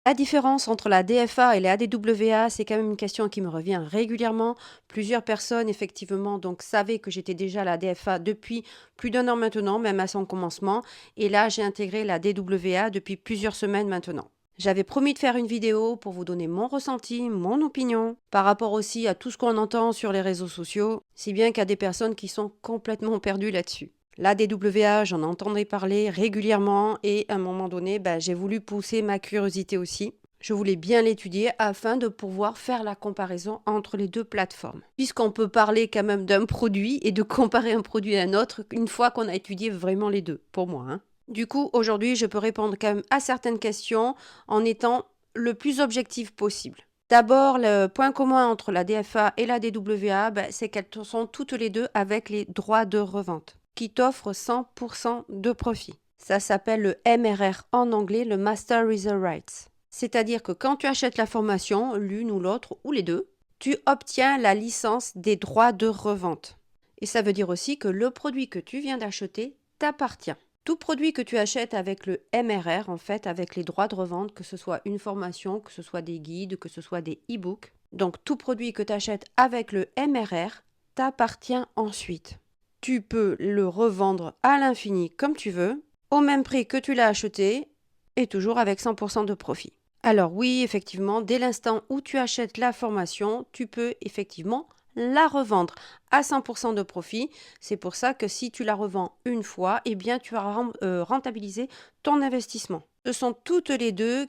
La différence entre la DFA et la ADWA, c'est quand même une question qui me revient régulièrement. Plusieurs personnes, effectivement, donc savaient que j'étais déjà à la DFA depuis plus d'un an maintenant, même à son commencement. Et là, j'ai intégré la DWA depuis plusieurs semaines maintenant. J'avais promis de faire une vidéo pour vous donner mon ressenti, mon opinion, par rapport aussi à tout ce qu'on entend sur les réseaux sociaux, si bien qu'il y a des personnes qui sont complètement perdues là-dessus. La DWA, j'en entendais parler régulièrement et à un moment donné, j'ai voulu pousser ma curiosité aussi. Je voulais bien l'étudier afin de pouvoir faire la comparaison entre les deux plateformes. Puisqu'on peut parler quand même d'un produit et de comparer un produit à un autre une fois qu'on a étudié vraiment les deux, pour moi, hein. Du coup, aujourd'hui, je peux répondre quand même à certaines questions en étant le plus objectif possible. D'abord, le point commun entre la DFA et la DWA, c'est qu'elles sont toutes les deux avec les droits de revente qui t'offrent 100% de profit. Ça s'appelle le MRR en anglais, le Master Reserve Rights. C'est-à-dire que quand tu achètes la formation, l'une ou l'autre, ou les deux, tu obtiens la licence des droits de revente. Et ça veut dire aussi que le produit que tu viens d'acheter t'appartient. Tout produit que tu achètes avec le MRR, en fait, avec les droits de revente, que ce soit une formation, que ce soit des guides, que ce soit des e-books, donc tout produit que tu achètes avec le MRR t'appartient ensuite. Tu peux le revendre à l'infini comme tu veux, au même prix que tu l'as acheté, et toujours avec 100% de profit. Alors oui, effectivement, dès l'instant où tu achètes la formation, tu peux effectivement la revendre à 100% de profit. C'est pour ça que si tu la revends une fois, eh bien tu vas rentabiliser ton investissement. Ce sont toutes les deux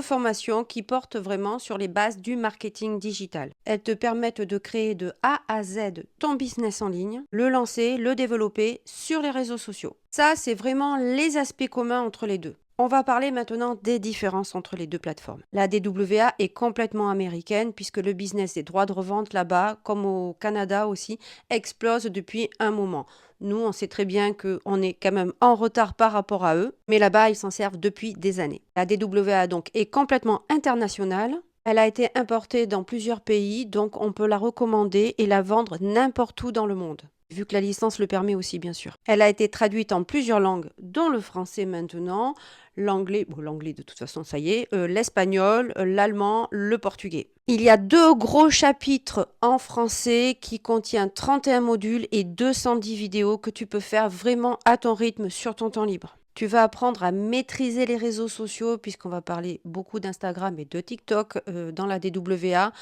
formations qui portent vraiment sur les bases du marketing digital. Elles te permettent de créer de A à Z ton business en ligne, le lancer, le développer sur les réseaux sociaux. Ça, c'est vraiment les aspects communs entre les deux. On va parler maintenant des différences entre les deux plateformes. La DWA est complètement américaine puisque le business des droits de revente là-bas, comme au Canada aussi, explose depuis un moment. Nous, on sait très bien qu'on est quand même en retard par rapport à eux, mais là-bas, ils s'en servent depuis des années. La DWA donc est complètement internationale. Elle a été importée dans plusieurs pays, donc on peut la recommander et la vendre n'importe où dans le monde, vu que la licence le permet aussi, bien sûr. Elle a été traduite en plusieurs langues, dont le français maintenant, l'anglais, bon l'anglais de toute façon ça y est, l'espagnol, l'allemand, le portugais. Il y a 2 gros chapitres en français qui contiennent 31 modules et 210 vidéos que tu peux faire vraiment à ton rythme sur ton temps libre. Tu vas apprendre à maîtriser les réseaux sociaux puisqu'on va parler beaucoup d'Instagram et de TikTok dans la DWA,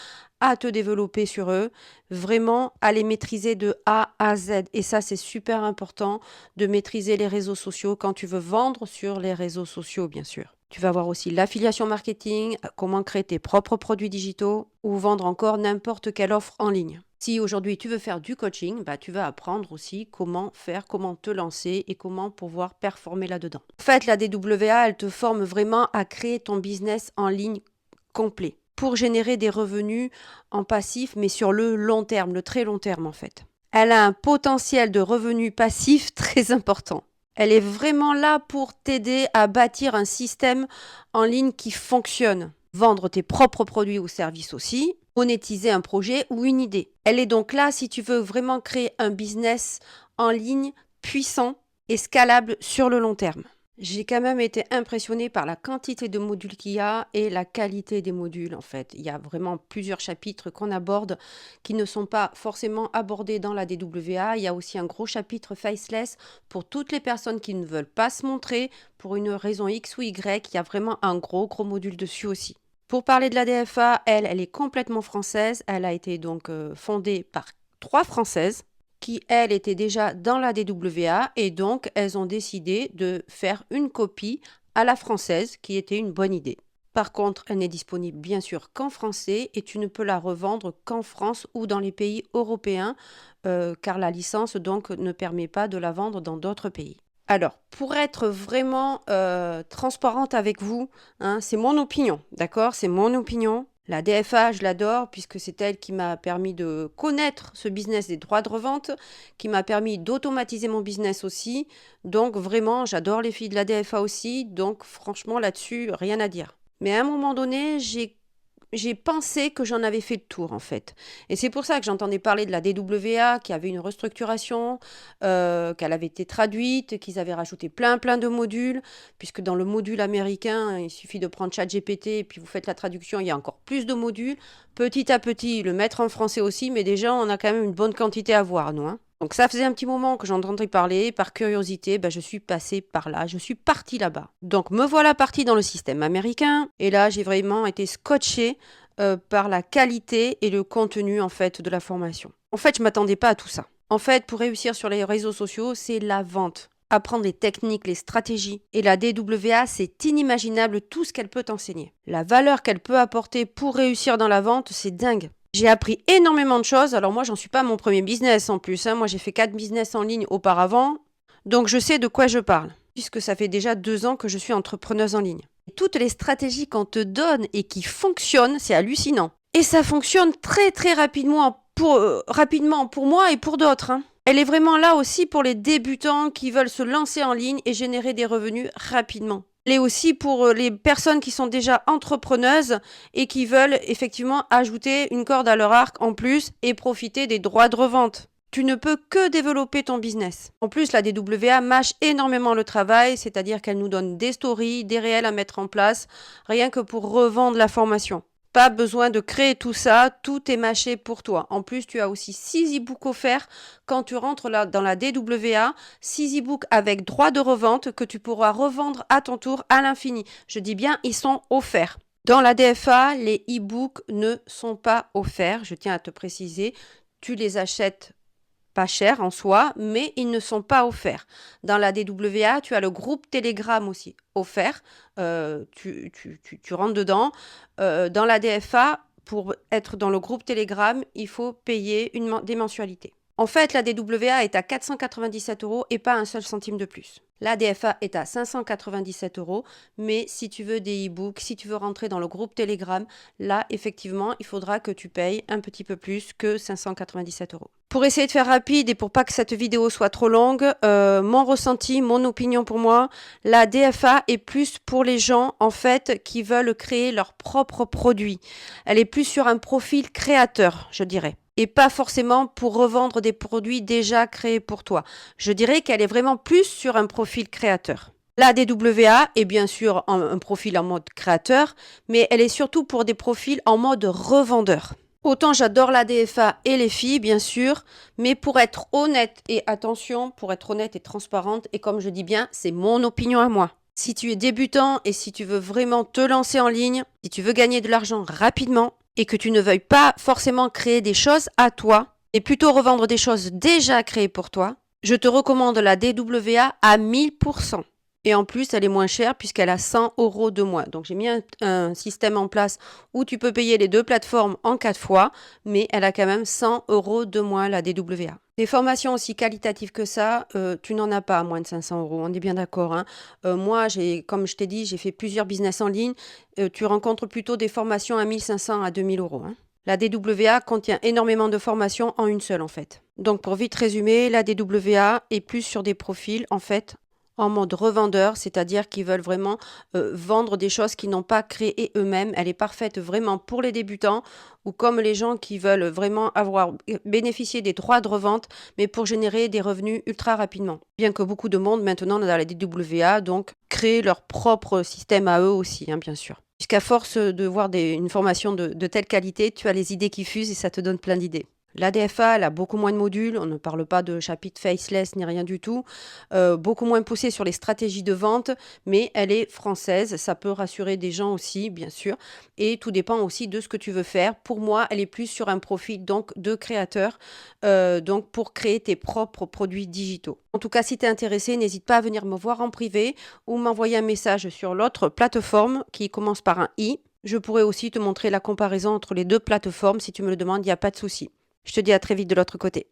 à te développer sur eux, vraiment à les maîtriser de A à Z. Et ça, c'est super important de maîtriser les réseaux sociaux quand tu veux vendre sur les réseaux sociaux, bien sûr. Tu vas voir aussi l'affiliation marketing, comment créer tes propres produits digitaux ou vendre encore n'importe quelle offre en ligne. Si aujourd'hui tu veux faire du coaching, tu vas apprendre aussi comment faire, comment te lancer et comment pouvoir performer là-dedans. En fait, la DWA, elle te forme vraiment à créer ton business en ligne complet pour générer des revenus en passif, mais sur le long terme, le très long terme en fait. Elle a un potentiel de revenus passifs très important. Elle est vraiment là pour t'aider à bâtir un système en ligne qui fonctionne. Vendre tes propres produits ou services aussi, monétiser un projet ou une idée. Elle est donc là si tu veux vraiment créer un business en ligne puissant et scalable sur le long terme. J'ai quand même été impressionnée par la quantité de modules qu'il y a et la qualité des modules en fait. Il y a vraiment plusieurs chapitres qu'on aborde qui ne sont pas forcément abordés dans la DWA. Il y a aussi un gros chapitre faceless pour toutes les personnes qui ne veulent pas se montrer pour une raison X ou Y. Il y a vraiment un gros module dessus aussi. Pour parler de la DFA, elle est complètement française. Elle a été donc fondée par 3 Françaises qui, elles, étaient déjà dans la DWA et donc elles ont décidé de faire une copie à la française qui était une bonne idée. Par contre, elle n'est disponible bien sûr qu'en français et tu ne peux la revendre qu'en France ou dans les pays européens car la licence donc ne permet pas de la vendre dans d'autres pays. Alors, pour être vraiment transparente avec vous, hein, c'est mon opinion, d'accord? C'est mon opinion. La DFA, je l'adore puisque c'est elle qui m'a permis de connaître ce business des droits de revente, qui m'a permis d'automatiser mon business aussi. Donc vraiment, j'adore les filles de la DFA aussi. Donc franchement, là-dessus, rien à dire. Mais à un moment donné, j'ai j'ai pensé que j'en avais fait le tour en fait. Et c'est pour ça que j'entendais parler de la DWA qui avait une restructuration, qu'elle avait été traduite, qu'ils avaient rajouté plein de modules, puisque dans le module américain, il suffit de prendre ChatGPT et puis vous faites la traduction, il y a encore plus de modules. Petit à petit, le mettre en français aussi, mais déjà on a quand même une bonne quantité à voir, nous. Hein. Donc ça faisait un petit moment que j'entendais parler, par curiosité, je suis passée par là, je suis partie là-bas. Donc me voilà partie dans le système américain, et là j'ai vraiment été scotchée par la qualité et le contenu en fait de la formation. En fait, je m'attendais pas à tout ça. En fait, pour réussir sur les réseaux sociaux, c'est la vente. Apprendre les techniques, les stratégies. Et la DWA, c'est inimaginable tout ce qu'elle peut t'enseigner. La valeur qu'elle peut apporter pour réussir dans la vente, c'est dingue. J'ai appris énormément de choses. Alors moi, j'en suis pas à mon premier business en plus. Hein. Moi, j'ai fait 4 business en ligne auparavant. Donc, je sais de quoi je parle. Puisque ça fait déjà 2 ans que je suis entrepreneuse en ligne. Et toutes les stratégies qu'on te donne et qui fonctionnent, c'est hallucinant. Et ça fonctionne très rapidement pour moi et pour d'autres. Hein. Elle est vraiment là aussi pour les débutants qui veulent se lancer en ligne et générer des revenus rapidement. Elle est aussi pour les personnes qui sont déjà entrepreneuses et qui veulent effectivement ajouter une corde à leur arc en plus et profiter des droits de revente. Tu ne peux que développer ton business. En plus, la DWA mâche énormément le travail, c'est-à-dire qu'elle nous donne des stories, des réels à mettre en place, rien que pour revendre la formation. Pas besoin de créer tout ça, tout est mâché pour toi. En plus, tu as aussi 6 e-books offerts quand tu rentres là dans la DWA, 6 e-books avec droit de revente que tu pourras revendre à ton tour à l'infini. Je dis bien, ils sont offerts. Dans la DFA, les e-books ne sont pas offerts, je tiens à te préciser. Tu les achètes pas cher en soi, mais ils ne sont pas offerts. Dans la DWA, tu as le groupe Telegram aussi offert. Tu rentres dedans. Dans la DFA, pour être dans le groupe Telegram, il faut payer des mensualités. En fait, la DWA est à 497 € et pas un seul centime de plus. La DFA est à 597 €, mais si tu veux des e-books, si tu veux rentrer dans le groupe Telegram, là, effectivement, il faudra que tu payes un petit peu plus que 597 €. Pour essayer de faire rapide et pour pas que cette vidéo soit trop longue, mon ressenti, mon opinion pour moi, la DFA est plus pour les gens, en fait, qui veulent créer leur propre produit. Elle est plus sur un profil créateur, je dirais. Et pas forcément pour revendre des produits déjà créés pour toi. Je dirais qu'elle est vraiment plus sur un profil créateur. La DWA est bien sûr un profil en mode créateur, mais elle est surtout pour des profils en mode revendeur. Autant j'adore la DFA et les filles, bien sûr, mais pour être honnête, et attention, pour être honnête et transparente, et comme je dis bien, c'est mon opinion à moi. Si tu es débutant et si tu veux vraiment te lancer en ligne, si tu veux gagner de l'argent rapidement, et que tu ne veuilles pas forcément créer des choses à toi, mais plutôt revendre des choses déjà créées pour toi, je te recommande la DWA à 1000%. Et en plus, elle est moins chère puisqu'elle a 100 € de moins. Donc, j'ai mis un système en place où tu peux payer les 2 plateformes en 4 fois, mais elle a quand même 100 € de moins, la DWA. Des formations aussi qualitatives que ça, tu n'en as pas à moins de 500 €. On est bien d'accord. Hein. Moi, comme je t'ai dit, j'ai fait plusieurs business en ligne. Tu rencontres plutôt des formations à 1500 à 2000 €. Hein. La DWA contient énormément de formations en une seule, en fait. Donc, pour vite résumer, la DWA est plus sur des profils, en fait, en mode revendeur, c'est-à-dire qu'ils veulent vraiment vendre des choses qu'ils n'ont pas créées eux-mêmes. Elle est parfaite vraiment pour les débutants ou comme les gens qui veulent vraiment bénéficier des droits de revente, mais pour générer des revenus ultra rapidement. Bien que beaucoup de monde maintenant dans la DWA, donc créent leur propre système à eux aussi, hein, bien sûr. Puisqu'à force de voir une formation de telle qualité, tu as les idées qui fusent et ça te donne plein d'idées. La DFA, elle a beaucoup moins de modules, on ne parle pas de chapitre faceless ni rien du tout, beaucoup moins poussé sur les stratégies de vente, mais elle est française, ça peut rassurer des gens aussi, bien sûr, et tout dépend aussi de ce que tu veux faire. Pour moi, elle est plus sur un profil donc de créateur, donc pour créer tes propres produits digitaux. En tout cas, si tu es intéressé, n'hésite pas à venir me voir en privé ou m'envoyer un message sur l'autre plateforme qui commence par un i. Je pourrais aussi te montrer la comparaison entre les 2 plateformes, si tu me le demandes, il n'y a pas de souci. Je te dis à très vite de l'autre côté.